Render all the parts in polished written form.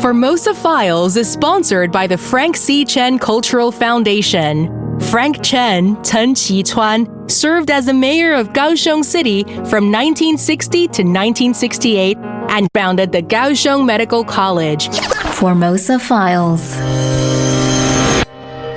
Formosa Files is sponsored by the Frank Chen Cultural Foundation. Frank Chen,陳啟川, served as the mayor of Kaohsiung City from 1960 to 1968 and founded the Kaohsiung Medical College. Formosa Files.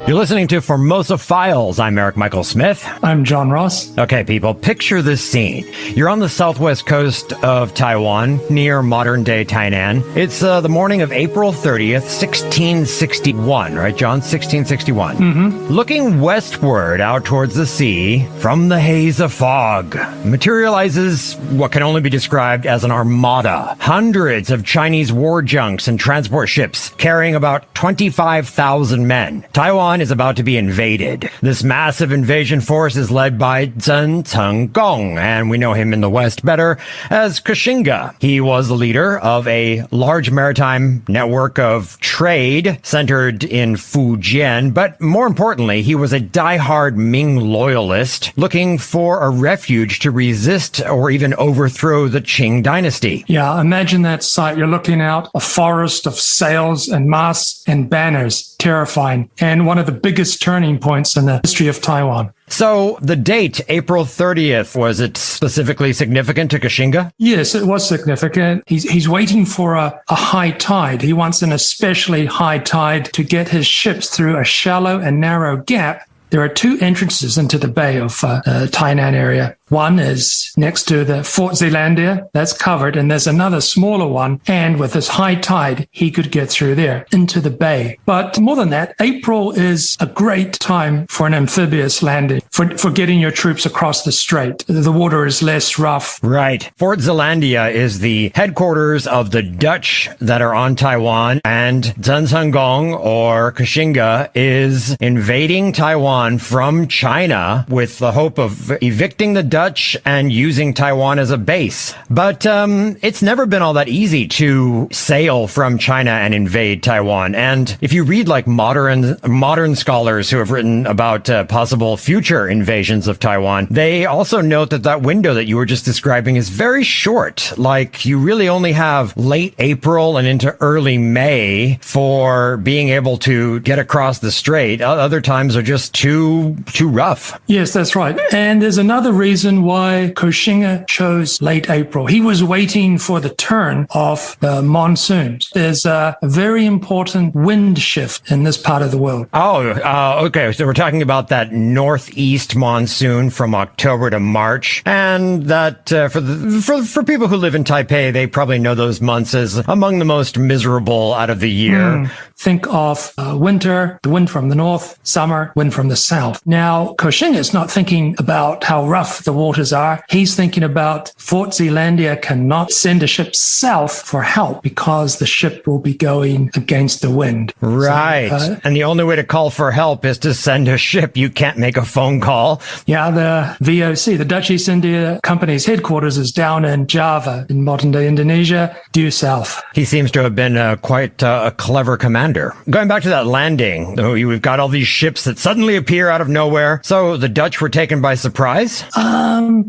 You're listening to Formosa Files. I'm Eric Michael Smith. I'm John Ross. Okay, people, picture this scene. You're on the southwest coast of Taiwan, near modern-day Tainan. It's the morning of April 30th, 1661, right, John? 1661. Mm-hmm. Looking westward out towards the sea, from the haze of fog, materializes what can only be described as an armada. Hundreds of Chinese war junks and transport ships carrying about 25,000 men. Taiwan is about to be invaded. This massive invasion force is led by郑Gong, and we know him in the West better as Koxinga. He was the leader of a large maritime network of trade centered in Fujian, but more importantly, he was a diehard Ming loyalist looking for a refuge to resist or even overthrow the Qing dynasty. Yeah, imagine that sight. You're looking out, a forest of sails and masts and banners. Terrifying. And one of the biggest turning points in the history of Taiwan. So the date, April 30th, was it specifically significant to Koxinga? Yes, it was significant. He's waiting for a high tide. He wants an especially high tide to get his ships through a shallow and narrow gap. There are two entrances into the bay of Tainan area. One is next to the Fort Zeelandia. That's covered. And there's another smaller one. And with this high tide, he could get through there into the bay. But more than that, April is a great time for an amphibious landing, for getting your troops across the strait. The water is less rough. Right. Fort Zeelandia is the headquarters of the Dutch that are on Taiwan. And郑Gong, or Koxinga, is invading Taiwan from China with the hope of evicting the Dutch and using Taiwan as a base. But it's never been all that easy to sail from China and invade Taiwan. And if you read like modern scholars who have written about possible future invasions of Taiwan, they also note that window that you were just describing is very short. Like you really only have late April and into early May for being able to get across the strait. Other times are just too rough. Yes, that's right. And there's another reason why Koxinga chose late April. He was waiting for the turn of the monsoons. There's a very important wind shift in this part of the world. Okay. So we're talking about that northeast monsoon from October to March. And that for people who live in Taipei, they probably know those months as among the most miserable out of the year. Think of winter, the wind from the north, summer, wind from the south. Now, Koxinga is not thinking about how rough the waters are. He's thinking about Fort Zeelandia cannot send a ship south for help because the ship will be going against the wind. Right. So, and the only way to call for help is to send a ship. You can't make a phone call. Yeah, the VOC, the Dutch East India Company's headquarters is down in Java in modern-day Indonesia, due south. He seems to have been quite a clever commander. Going back to that landing, we've got all these ships that suddenly appear out of nowhere. So the Dutch were taken by surprise?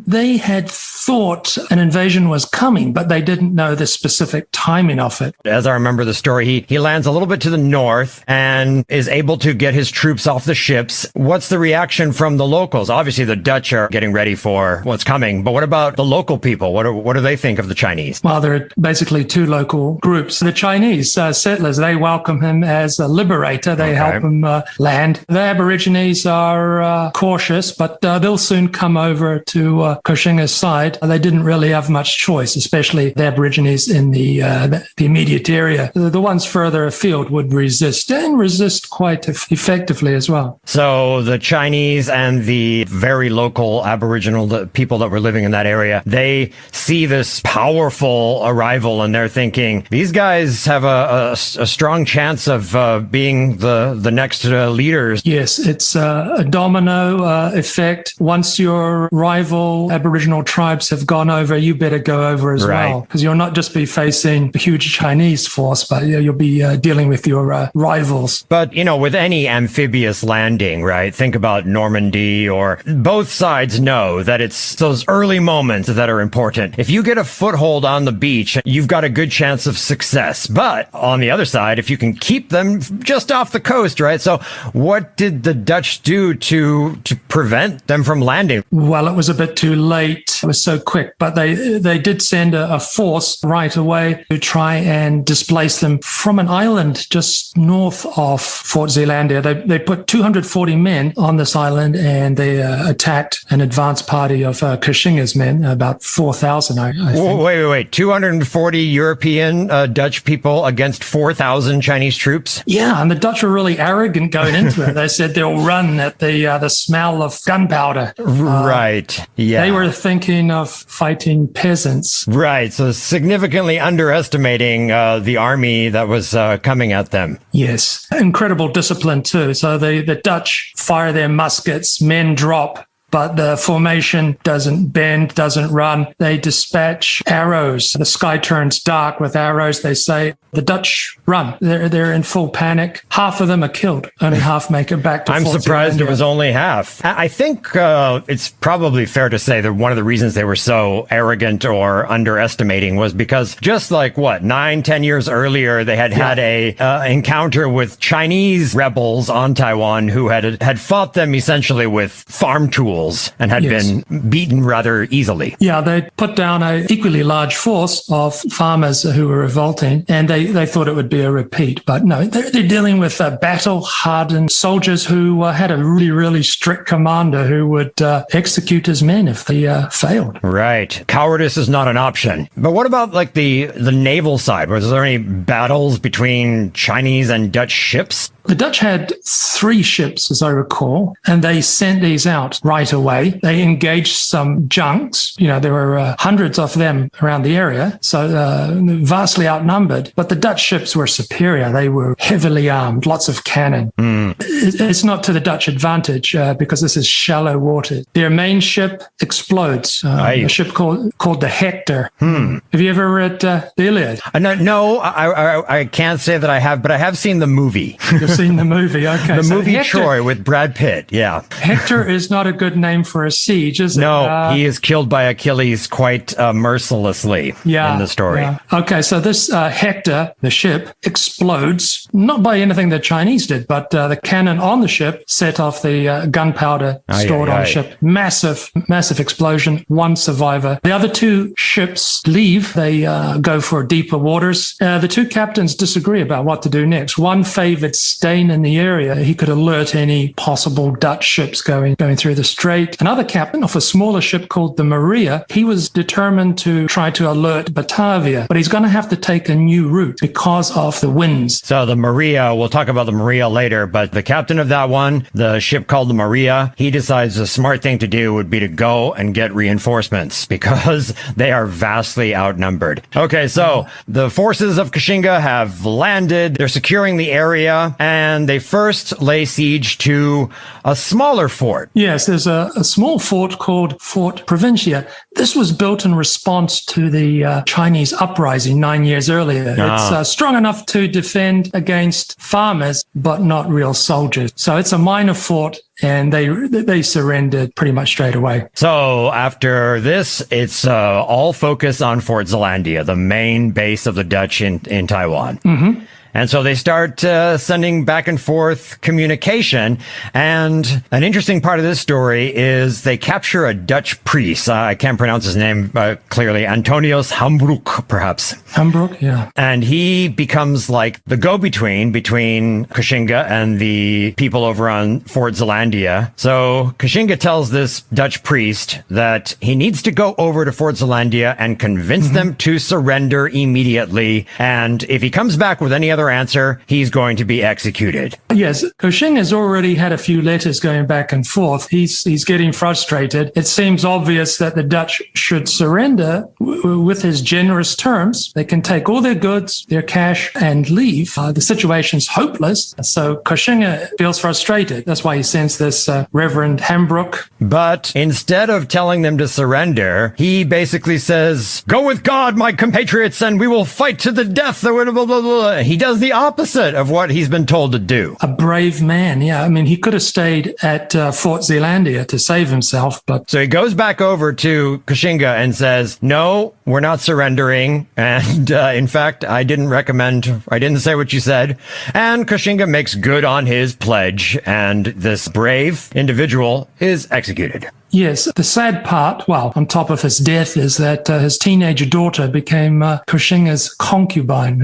They had thought an invasion was coming, but they didn't know the specific timing of it. As I remember the story, he lands a little bit to the north and is able to get his troops off the ships. What's the reaction from the locals? Obviously, the Dutch are getting ready for what's coming, but what about the local people? What do they think of the Chinese? Well, there are basically two local groups. The Chinese settlers, they welcome him as a liberator. They help him land. The Aborigines are cautious, but they'll soon come over to Koxinga's side. They didn't really have much choice, especially the Aborigines in the immediate area. The ones further afield would resist, and resist quite effectively as well. So the Chinese and the very local Aboriginal people that were living in that area, they see this powerful arrival and they're thinking, these guys have a strong chance of being the next leaders. Yes, it's a domino effect. Once you're right rival Aboriginal tribes have gone over, you better go over as well. Because you'll not just be facing a huge Chinese force, but you'll be dealing with your rivals. But, with any amphibious landing, right? Think about Normandy, or both sides know that it's those early moments that are important. If you get a foothold on the beach, you've got a good chance of success. But on the other side, if you can keep them just off the coast, right? So what did the Dutch do to prevent them from landing? Well, it was a bit too late. It was so quick, but they did send a force right away to try and displace them from an island just north of Fort Zeelandia. They put 240 men on this island, and they attacked an advance party of Koxinga's men, about 4,000, I think. Wait. 240 European Dutch people against 4,000 Chinese troops? Yeah, and the Dutch were really arrogant going into it. They said they'll run at the smell of gunpowder. Right, yeah. They were thinking of fighting peasants. Right, so significantly underestimating the army that was coming at them. Yes, incredible discipline too. So the Dutch fire their muskets, men drop, but the formation doesn't bend, doesn't run. They dispatch arrows. The sky turns dark with arrows. They say the Dutch run. They're in full panic. Half of them are killed. Only half make it back to I'm Fort surprised Zeelandia. it was only half. I think it's probably fair to say that one of the reasons they were so arrogant or underestimating was because just like 9-10 years earlier, they had a encounter with Chinese rebels on Taiwan who had fought them essentially with farm tools and had been beaten rather easily. Yeah, they put down an equally large force of farmers who were revolting, and they thought it would be a repeat. But no, they're dealing with battle-hardened soldiers who had a really, really strict commander who would execute his men if they failed. Right. Cowardice is not an option. But what about the naval side? Was there any battles between Chinese and Dutch ships? The Dutch had 3 ships, as I recall, and they sent these out right away. They engaged some junks. There were hundreds of them around the area, so vastly outnumbered. But the Dutch ships were superior. They were heavily armed, lots of cannon. It's not to the Dutch advantage because this is shallow water. Their main ship explodes, a ship called the Hector. Have you ever read the Iliad? No, I can't say that I have, but I have seen the movie. Seen the movie, okay. The movie Hector, Troy with Brad Pitt, yeah. Hector is not a good name for a siege, is it? No, he is killed by Achilles quite mercilessly in the story. Yeah. Okay, so this Hector, the ship, explodes, not by anything the Chinese did, but the cannon on the ship set off the gunpowder stored on the ship. Massive explosion, 1 survivor. The other 2 ships leave. They go for deeper waters. The 2 captains disagree about what to do next. One favored staying in the area. He could alert any possible Dutch ships going through the strait. Another captain of a smaller ship called the Maria, he was determined to try to alert Batavia, but he's going to have to take a new route because of the winds. So the Maria, we'll talk about the Maria later, but the captain of that one, the ship called the Maria, he decides the smart thing to do would be to go and get reinforcements because they are vastly outnumbered. Okay, so the forces of Koxinga have landed. They're securing the area, and they first lay siege to a smaller fort. Yes, there's a small fort called Fort Provincia. This was built in response to the Chinese uprising 9 years earlier. It's strong enough to defend against farmers, but not real soldiers. So it's a minor fort, and they surrendered pretty much straight away. So after this, it's all focus on Fort Zeelandia, the main base of the Dutch in Taiwan. Mm-hmm. And so they start sending back and forth communication. And an interesting part of this story is they capture a Dutch priest. I can't pronounce his name clearly. Antonius Hambroek, perhaps. Hambroek, yeah. And he becomes like the go-between between Koxinga and the people over on Fort Zeelandia. So Koxinga tells this Dutch priest that he needs to go over to Fort Zeelandia and convince them to surrender immediately. And if he comes back with any other answer, he's going to be executed. Yes, Koxinga has already had a few letters going back and forth. He's getting frustrated. It seems obvious that the Dutch should surrender with his generous terms. They can take all their goods, their cash, and leave. The situation's hopeless. So Koxinga feels frustrated. That's why he sends is this Reverend Hambrook. But instead of telling them to surrender, he basically says, "Go with God, my compatriots, and we will fight to the death." He does the opposite of what he's been told to do. A brave man, yeah. I mean, he could have stayed at Fort Zeelandia to save himself, but... So he goes back over to Koxinga and says, "No, we're not surrendering. And in fact, I didn't say what you said." And Koxinga makes good on his pledge, and this brave individual is executed. Yes, the sad part, well, on top of his death, is that his teenage daughter became Koxinga's concubine.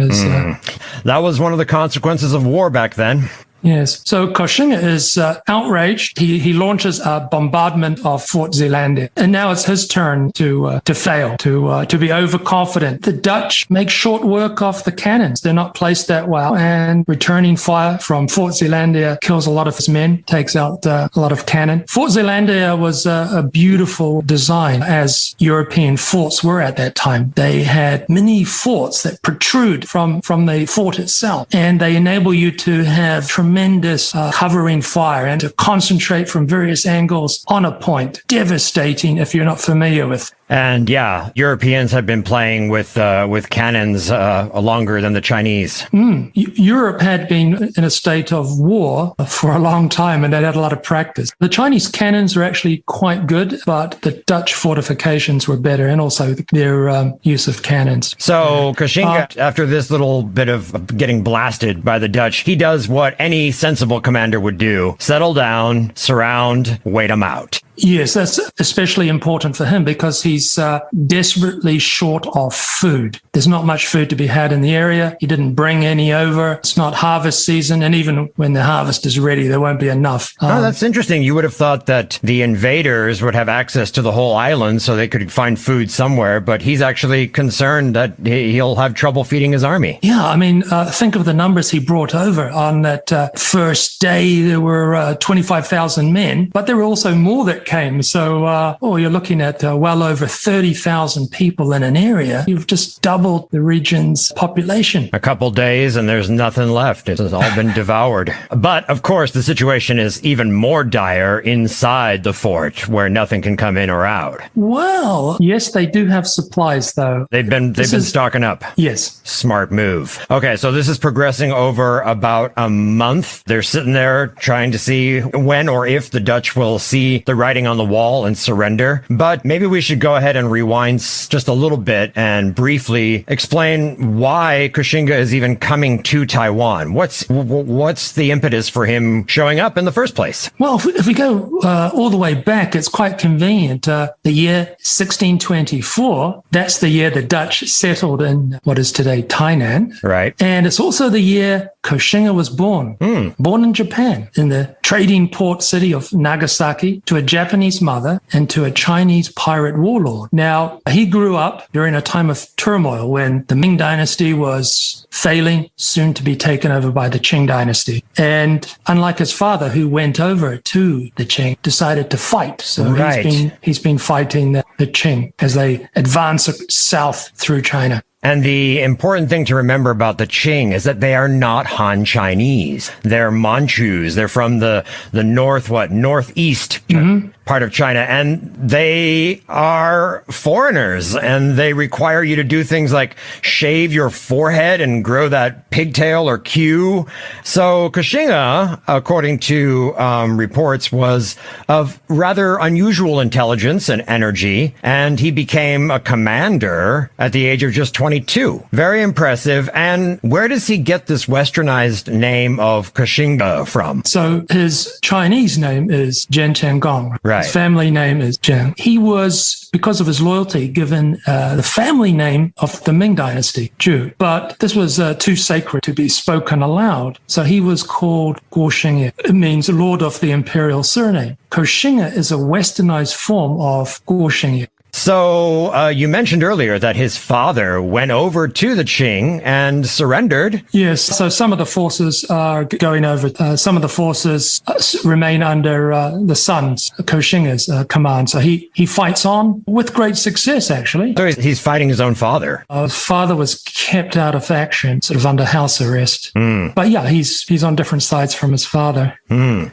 That was one of the consequences of war back then. Yes. So Koxinga is outraged. He launches a bombardment of Fort Zeelandia. And now it's his turn to fail, to be overconfident. The Dutch make short work of the cannons. They're not placed that well. And returning fire from Fort Zeelandia kills a lot of his men, takes out a lot of cannon. Fort Zeelandia was a beautiful design, as European forts were at that time. They had mini forts that protrude from the fort itself. And they enable you to have tremendous covering fire and to concentrate from various angles on a point. Devastating if you're not familiar with. And yeah, Europeans have been playing with cannons longer than the Chinese. Europe had been in a state of war for a long time, and they'd had a lot of practice. The Chinese cannons were actually quite good, but the Dutch fortifications were better, and also their use of cannons. So Koxinga, after this little bit of getting blasted by the Dutch, he does what any sensible commander would do: settle down, surround, wait them out. Yes, that's especially important for him because he's desperately short of food. There's not much food to be had in the area. He didn't bring any over. It's not harvest season. And even when the harvest is ready, there won't be enough. Oh, that's interesting. You would have thought that the invaders would have access to the whole island so they could find food somewhere. But he's actually concerned that he'll have trouble feeding his army. Yeah, I mean, think of the numbers he brought over. On that first day, there were 25,000 men, but there were also more that came. So, you're looking at well over 30,000 people in an area. You've just doubled the region's population. A couple days and there's nothing left. It has all been devoured. But of course, the situation is even more dire inside the fort where nothing can come in or out. Well, yes, they do have supplies though. They've been stocking up. Yes. Smart move. Okay, so this is progressing over about a month. They're sitting there trying to see when or if the Dutch will see the writing on the wall and surrender. But maybe we should go ahead and rewind just a little bit and briefly explain why Koxinga is even coming to Taiwan. What's the impetus for him showing up in the first place? Well, if we go all the way back, it's quite convenient. The year 1624, that's the year the Dutch settled in what is today Tainan. Right. And it's also the year Koxinga was born. Born in Japan, in the trading port city of Nagasaki, to a Japanese mother and to a Chinese pirate warlord. Now, he grew up during a time of turmoil when the Ming dynasty was failing, soon to be taken over by the Qing dynasty. And unlike his father, who went over to the Qing, decided to fight. So he's been fighting the Qing as they advance south through China. And the important thing to remember about the Qing is that they are not Han Chinese. They're Manchus. They're from the northeast part of China. And they are foreigners. And they require you to do things like shave your forehead and grow that pigtail or queue. So Koxinga, according to reports, was of rather unusual intelligence and energy. And he became a commander at the age of just 22. Very impressive. And where does he get this westernized name of Koxinga from? So his Chinese name is Zhen Tiangong. Right. His family name is Zhen. He was, because of his loyalty, given the family name of the Ming dynasty, Zhu. But this was too sacred to be spoken aloud. So he was called Koxinga. It means Lord of the Imperial Surname. Koxinga is a westernized form of Koxinga. So you mentioned earlier that his father went over to the Qing and surrendered. Yes, so some of the forces are going over. Some of the forces remain under the son's, Koxinga's command. So he fights on with great success, actually. So he's fighting his own father. His father was kept out of action, sort of under house arrest. But yeah, he's on different sides from his father.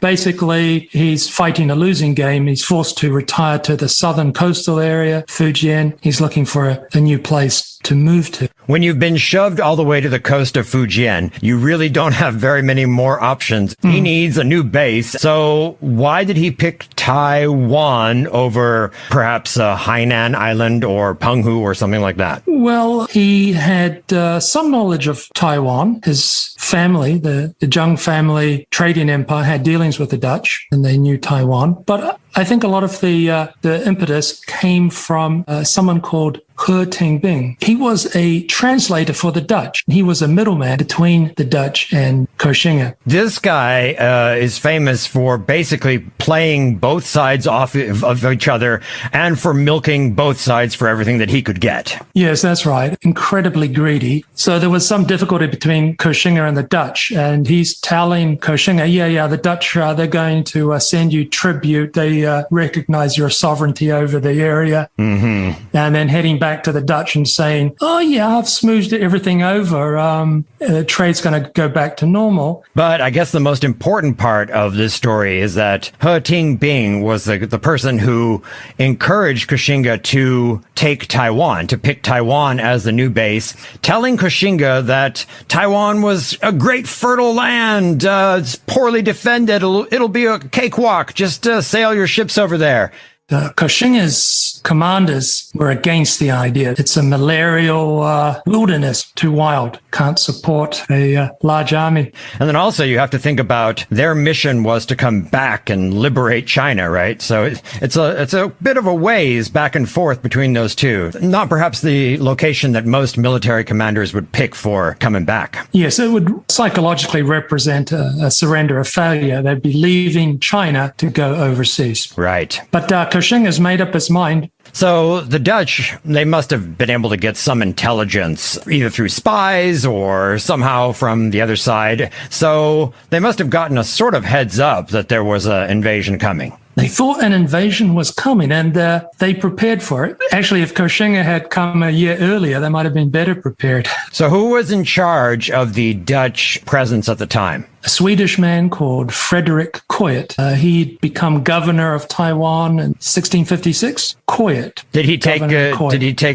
Basically, he's fighting a losing game. He's forced to retire to the southern coastal area, Fujian. He's looking for a new place to move to. When you've been shoved all the way to the coast of Fujian, you really don't have very many more options. He needs a new base. So why did he pick Taiwan over perhaps Hainan Island or Penghu or something like that? Well, he had some knowledge of Taiwan. His family, the Zheng family trading empire, had dealings with the Dutch, and they knew Taiwan. But I think a lot of the impetus came from someone called He Tingbing. He was a translator for the Dutch. He was a middleman between the Dutch and Koxinga. This guy is famous for basically playing both sides off of each other and for milking both sides for everything that he could get. Yes, that's right. Incredibly greedy. So there was some difficulty between Koxinga and the Dutch, and he's telling Koxinga, yeah, the Dutch, they're going to send you tribute. They recognize your sovereignty over the area. And then heading back to the Dutch and saying, oh yeah, I've smoothed everything over. Trade's going to go back to normal. But I guess the most important part of this story is that He Tingbing was the person who encouraged Koxinga to take Taiwan, to pick Taiwan as the new base, telling Koxinga that Taiwan was a great fertile land, it's poorly defended, it'll be a cakewalk, just sail your ships over there. Koxinga's commanders were against the idea. It's a malarial wilderness, too wild, can't support a large army. And then also you have to think about their mission was to come back and liberate China, right? So it's a bit of a ways back and forth between those two. Not perhaps the location that most military commanders would pick for coming back. Yes, it would psychologically represent a surrender, a failure. They'd be leaving China to go overseas. Right. But Koxinga's made up his mind. So the Dutch, they must have been able to get some intelligence, either through spies or somehow from the other side. So they must have gotten a sort of heads up that there was an invasion coming. They thought an invasion was coming, and they prepared for it. Actually, if Koxinga had come a year earlier, they might have been better prepared. So who was in charge of the Dutch presence at the time? A Swedish man called Frederick Coyet. He'd become governor of Taiwan in 1656. Coyet. Did he take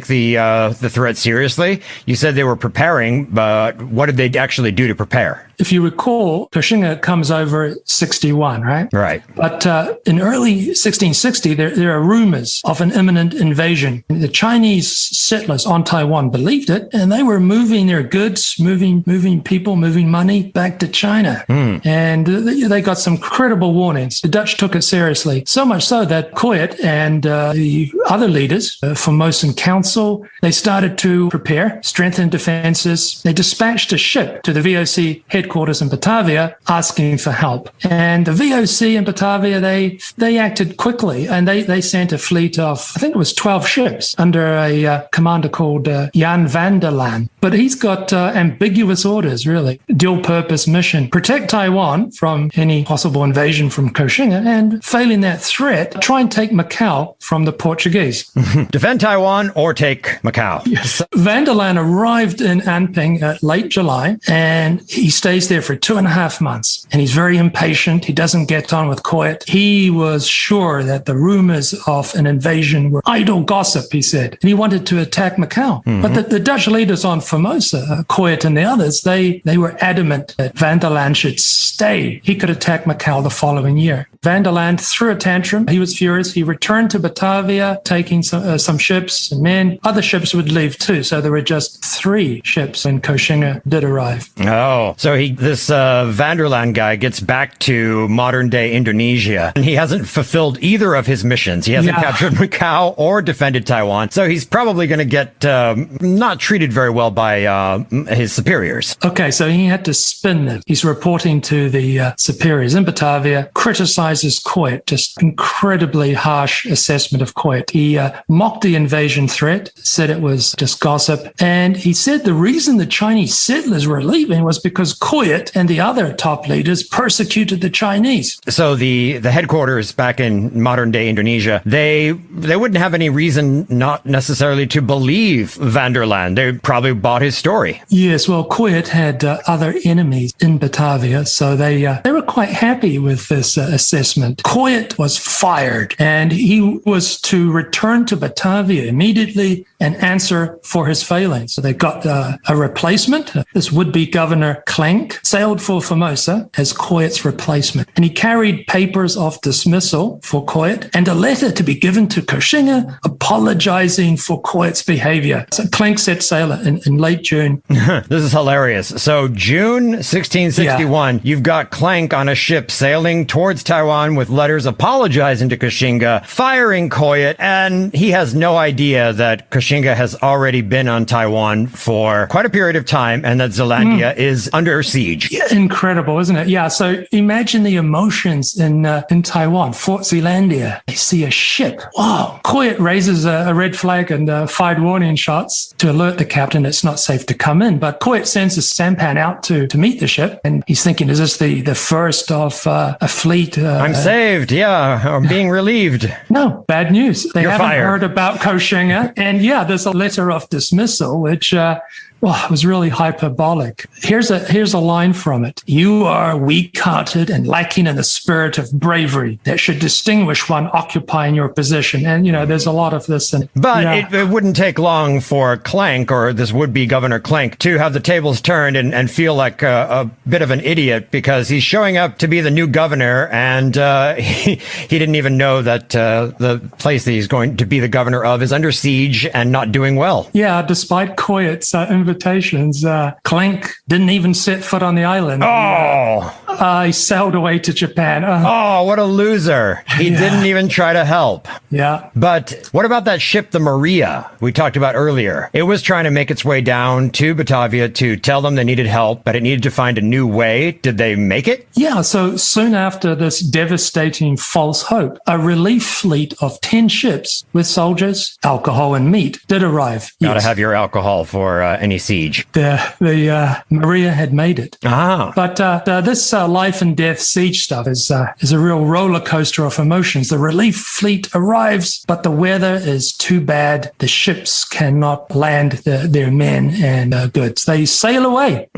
the threat seriously? You said they were preparing, but what did they actually do to prepare? If you recall, Koxinga comes over at 61, right? Right. But in early 1660, there are rumors of an imminent invasion. The Chinese settlers on Taiwan believed it, and they were moving their goods, moving people, moving money back to China. And they got some credible warnings. The Dutch took it seriously, so much so that Coyet and the other leaders, Formosan Council, they started to prepare, strengthen defenses. They dispatched a ship to the VOC headquarters in Batavia asking for help. And the VOC in Batavia, they acted quickly, and they sent a fleet of, I think it was 12 ships under a commander called Jan van der Laan. But he's got ambiguous orders, really. Dual-purpose mission. Protect Taiwan from any possible invasion from Koxinga, and failing that threat, try and take Macau from the Portuguese. Defend Taiwan or take Macau. Yes. Van der Laan arrived in Anping late July, and he stays there for 2.5 months. And he's very impatient. He doesn't get on with Coyet. He was sure that the rumors of an invasion were idle gossip, he said. And he wanted to attack Macau. But the Dutch leaders on Formosa, Coyet and the others, they were adamant that Van der Laan should stay. He could attack Macau the following year. Van der Laan threw a tantrum. He was furious. He returned to Batavia, taking some ships and men. Other ships would leave too. So there were just 3 ships when Koxinga did arrive. Oh, so this Van der Laan guy gets back to modern day Indonesia, and he hasn't fulfilled either of his missions. He hasn't captured Macau or defended Taiwan. So he's probably going to get not treated very well by his superiors. Okay, so he had to spin them. He's reporting to the superiors in Batavia, criticizing criticizes Koyut, just incredibly harsh assessment of Koyut. He mocked the invasion threat, said it was just gossip. And he said the reason the Chinese settlers were leaving was because Koyut and the other top leaders persecuted the Chinese. So the headquarters back in modern day Indonesia, they wouldn't have any reason not necessarily to believe van der Laan. They probably bought his story. Yes, well, Koyut had other enemies in Batavia, so they were quite happy with this assessment. Koyut was fired, and he was to return to Batavia immediately and answer for his failings. So they got a replacement. This would-be governor Klenk sailed for Formosa as Koyut's replacement, and he carried papers of dismissal for Koyut and a letter to be given to Koxinga apologizing for Koyut's behavior. So Klenk set sail in late June. This is hilarious. So June 1661, you've got Klenk on a ship sailing towards Taiwan with letters apologizing to Koxinga, firing Koyut, and he has no idea that Koxinga has already been on Taiwan for quite a period of time and that Zealandia is under siege. Yeah, incredible, isn't it? Yeah, so imagine the emotions in Taiwan, Fort Zealandia. They see a ship. Wow. Koyut raises a red flag and fired warning shots to alert the captain it's not safe to come in. But Koyut sends a sampan out to meet the ship, and he's thinking, is this the first of a fleet? I'm saved, yeah, I'm being relieved. No, bad news. They You're haven't fired. heard about Koxinga. And yeah, there's a letter of dismissal, which it was really hyperbolic. Here's a line from it. You are weak-hearted and lacking in the spirit of bravery that should distinguish one occupying your position. And, there's a lot of this. But it wouldn't take long for Klenk, or this would-be Governor Klenk, to have the tables turned and feel like a bit of an idiot, because he's showing up to be the new governor, and he didn't even know that the place that he's going to be the governor of is under siege and not doing well. Yeah, despite Koyut's invitations, Klenk didn't even set foot on the island. He sailed away to Japan. What a loser. He didn't even try to help. Yeah. But what about that ship, the Maria, we talked about earlier? It was trying to make its way down to Batavia to tell them they needed help, but it needed to find a new way. Did they make it? Yeah, so soon after this devastating false hope, a relief fleet of 10 ships with soldiers, alcohol, and meat did arrive. Gotta have your alcohol for any siege. The Maria had made it. But this life and death siege stuff is a real roller coaster of emotions. The relief fleet arrives, but the weather is too bad. The ships cannot land their men and goods. They sail away.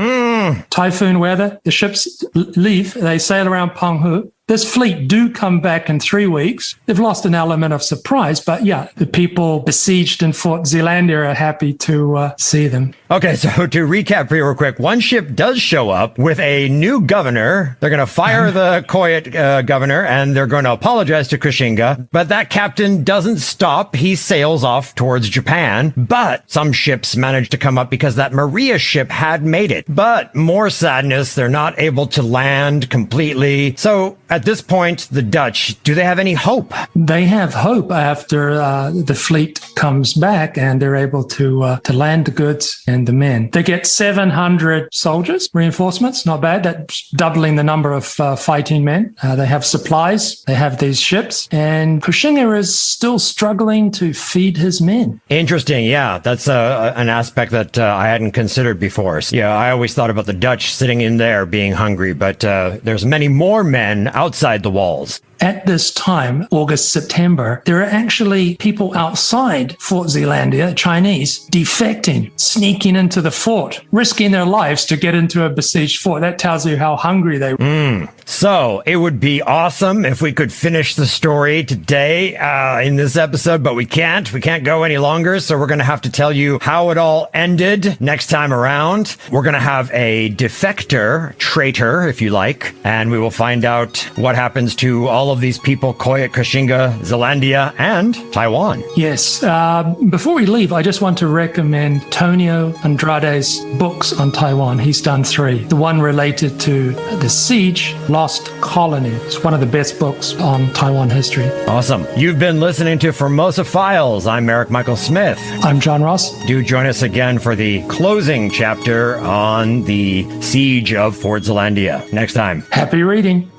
Typhoon weather. The ships leave. They sail around Penghu. This fleet do come back in 3 weeks. They've lost an element of surprise, but yeah, the people besieged in Fort Zealandia are happy to see them. Okay, so to recap real quick, one ship does show up with a new governor. They're going to fire the Koyut governor, and they're going to apologize to Koxinga. But that captain doesn't stop. He sails off towards Japan. But some ships managed to come up because that Maria ship had made it. But more sadness, they're not able to land completely. So at this point, the Dutch, do they have any hope? They have hope after the fleet comes back and they're able to land the goods and the men. They get 700 soldiers, reinforcements, not bad. That's doubling the number of fighting men. They have supplies. They have these ships. And Koxinga is still struggling to feed his men. Interesting. Yeah, that's an aspect that I hadn't considered before. So, yeah, I always thought about the Dutch sitting in there being hungry, but there's many more men outside the walls. At this time, August, September, there are actually people outside Fort Zealandia, Chinese, defecting, sneaking into the fort, risking their lives to get into a besieged fort. That tells you how hungry they were. So it would be awesome if we could finish the story today in this episode, but we can't. We can't go any longer, so we're going to have to tell you how it all ended next time around. We're going to have a defector, traitor, if you like, and we will find out what happens to all of these people, Koyut, Koxinga, Zealandia, and Taiwan. Yes. Before we leave, I just want to recommend Tonio Andrade's books on Taiwan. He's done 3. The one related to the siege, Lost Colony. It's one of the best books on Taiwan history. Awesome. You've been listening to Formosa Files. I'm Eric Michael Smith. I'm John Ross. Do join us again for the closing chapter on the siege of Fort Zealandia next time. Happy reading.